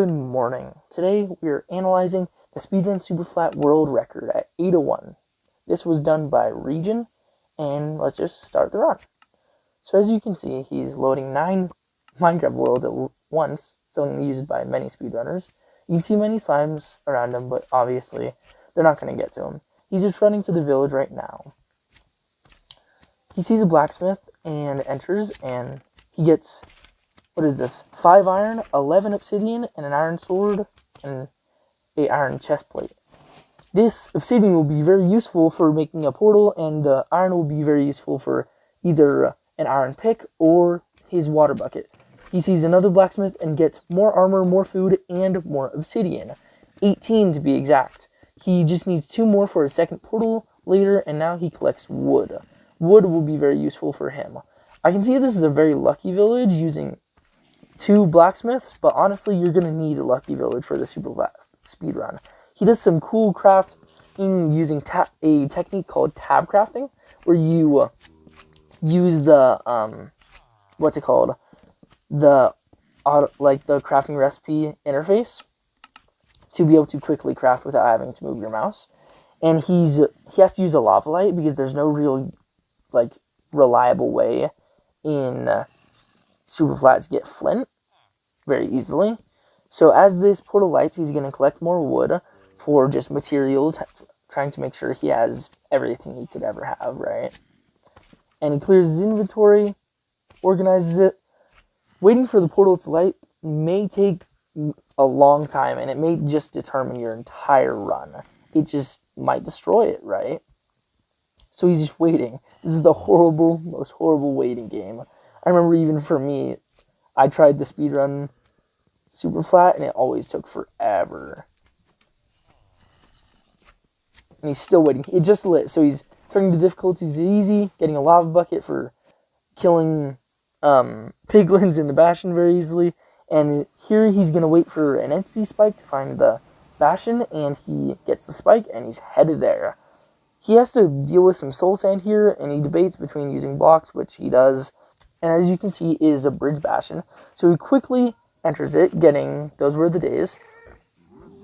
Good morning. Today we are analyzing the speedrun Superflat world record at 8:01. This was done by region, and let's just start the run. So as you can see, he's loading 9 Minecraft worlds at once, something used by many speedrunners. You can see many slimes around him, but obviously they're not going to get to him. He's just running to the village right now. He sees a blacksmith and enters, and he gets, what is this, 5 iron, 11 obsidian, and an iron sword, and an iron chest plate. This obsidian will be very useful for making a portal, and the iron will be very useful for either an iron pick or his water bucket. He sees another blacksmith and gets more armor, more food, and more obsidian. 18 to be exact. He just needs 2 more for his second portal later, and now he collects wood. Wood will be very useful for him. I can see this is a very lucky village using 2 blacksmiths, but honestly, you're going to need a lucky village for the Superflat speedrun. He does some cool crafting using a technique called tab crafting, where you use the, what's it called? The crafting recipe interface to be able to quickly craft without having to move your mouse. And he has to use a lava light because there's no real, reliable way in Superflat to get flint very easily. So as this portal lights, he's going to collect more wood for just materials, trying to make sure he has everything he could ever have, right? And he clears his inventory, organizes it. Waiting for the portal to light may take a long time, and it may just determine your entire run. It just might destroy it, right? So he's just waiting. This is the most horrible waiting game. I remember even for me, I tried the speedrun Superflat, and it always took forever. And he's still waiting. It just lit, so he's turning the difficulty to easy, getting a lava bucket for killing piglins in the bastion very easily. And here he's going to wait for an entity spike to find the bastion, and he gets the spike, and he's headed there. He has to deal with some soul sand here, and he debates between using blocks, which he does. And as you can see, is a bridge bastion. So he quickly enters it, getting those were the days.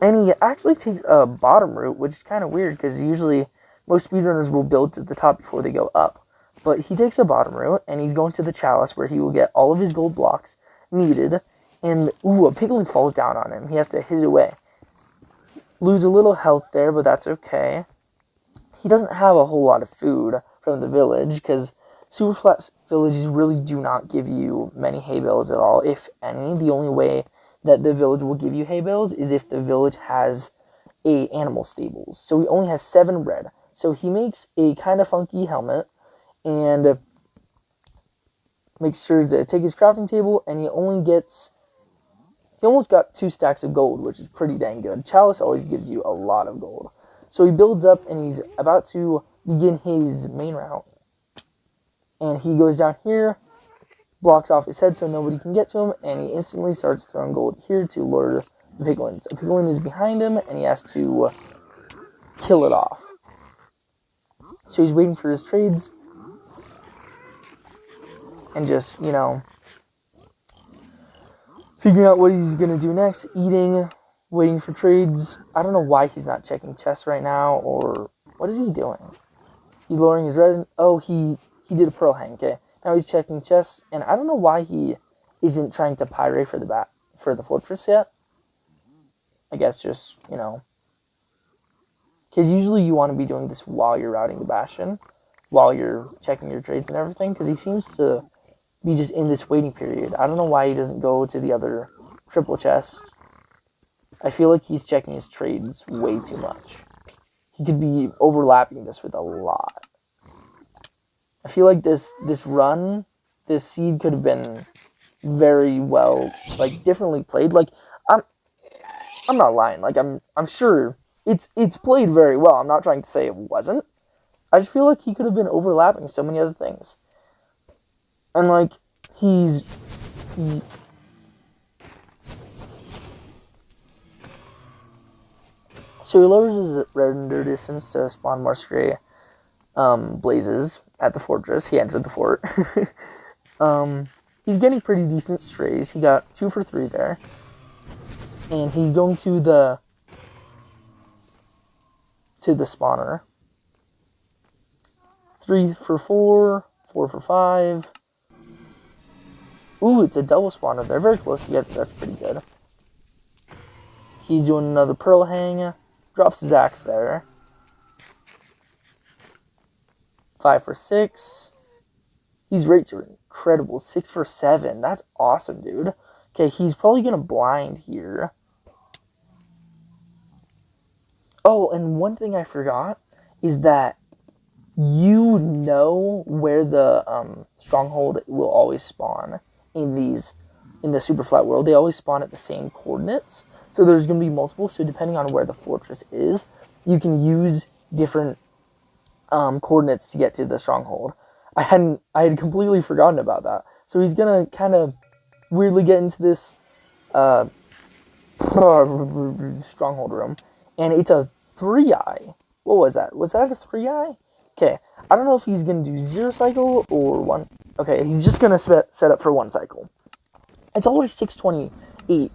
And he actually takes a bottom route, which is kind of weird, because usually most speedrunners will build to the top before they go up. But he takes a bottom route, and he's going to the chalice, where he will get all of his gold blocks needed. And, a piglin falls down on him. He has to hit it away. Lose a little health there, but that's okay. He doesn't have a whole lot of food from the village, because Superflat villages really do not give you many hay bales at all, if any. The only way that the village will give you hay bales is if the village has animal stables. So he only has 7 bread. So he makes a kind of funky helmet and makes sure to take his crafting table, and he almost got 2 stacks of gold, which is pretty dang good. Chalice always gives you a lot of gold. So he builds up, and he's about to begin his main route. And he goes down here, blocks off his head so nobody can get to him, and he instantly starts throwing gold here to lure the piglins. A piglin is behind him, and he has to kill it off. So he's waiting for his trades, and just, figuring out what he's going to do next, eating, waiting for trades. I don't know why he's not checking chests right now, or what is he doing? He's lowering his red. Oh, he did a pearl hang, okay. Now he's checking chests, and I don't know why he isn't trying to pyrite for the fortress yet. I guess just, because usually you want to be doing this while you're routing the bastion, while you're checking your trades and everything, because he seems to be just in this waiting period. I don't know why he doesn't go to the other triple chest. I feel like he's checking his trades way too much. He could be overlapping this with a lot. I feel like this run, this seed could have been very well, differently played. I'm not lying. I'm sure it's played very well. I'm not trying to say it wasn't. I just feel like he could have been overlapping so many other things. And so he lowers his render distance to spawn more stray blazes at the fortress. He entered the fort. He's getting pretty decent strays. He got 2 for 3 there. And he's going to the spawner. 3 for 4, 4 for 5. Ooh, it's a double spawner. They're very close together. That's pretty good. He's doing another pearl hang. Drops his axe there. 5 for 6. These rates are incredible. 6 for 7. That's awesome, dude. Okay, he's probably going to blind here. Oh, and one thing I forgot is that you know where the stronghold will always spawn in the Superflat world. They always spawn at the same coordinates. So there's going to be multiple. So depending on where the fortress is, you can use different coordinates to get to the stronghold. I had completely forgotten about that. So he's going to kind of weirdly get into this stronghold room. And it's a 3-eye. What was that? Was that a 3-eye? Okay, I don't know if he's going to do 0 cycle or 1. Okay, he's just going to set up for 1 cycle. It's already 6:28.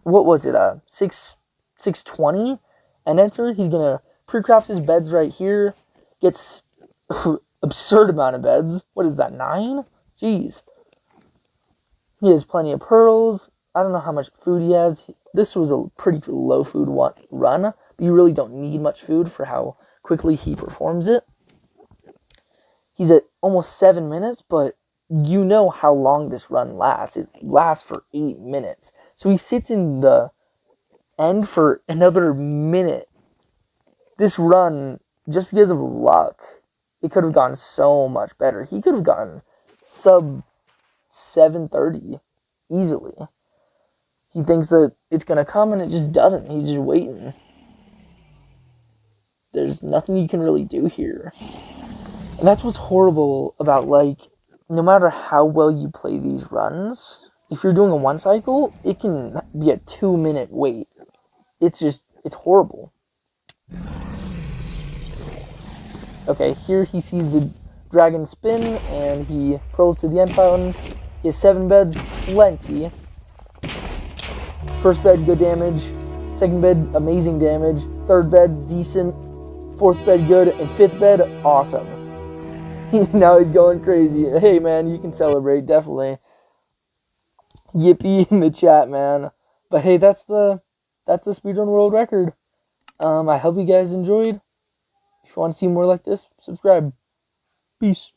What was it? 6:20? And enter. He's going to pre-craft his beds right here. Gets absurd amount of beds. What is that, 9? Jeez. He has plenty of pearls. I don't know how much food he has. This was a pretty low food run. But you really don't need much food for how quickly he performs it. He's at almost 7 minutes, but you know how long this run lasts. It lasts for 8 minutes. So he sits in the end for another minute. This run, just because of luck, it could have gone so much better. He could have gotten sub 7:30 easily. He thinks that it's going to come and it just doesn't. He's just waiting. There's nothing you can really do here. And that's what's horrible about, like, no matter how well you play these runs, if you're doing a 1 cycle, it can be a 2-minute wait. It's horrible. Okay, here he sees the dragon spin, and he pearls to the end fountain. He has 7 beds, plenty. First bed, good damage. Second bed, amazing damage. Third bed, decent. Fourth bed, good. And fifth bed, awesome. Now he's going crazy. Hey, man, you can celebrate, definitely. Yippee in the chat, man. But hey, that's the speedrun world record. I hope you guys enjoyed. If you want to see more like this, subscribe. Peace.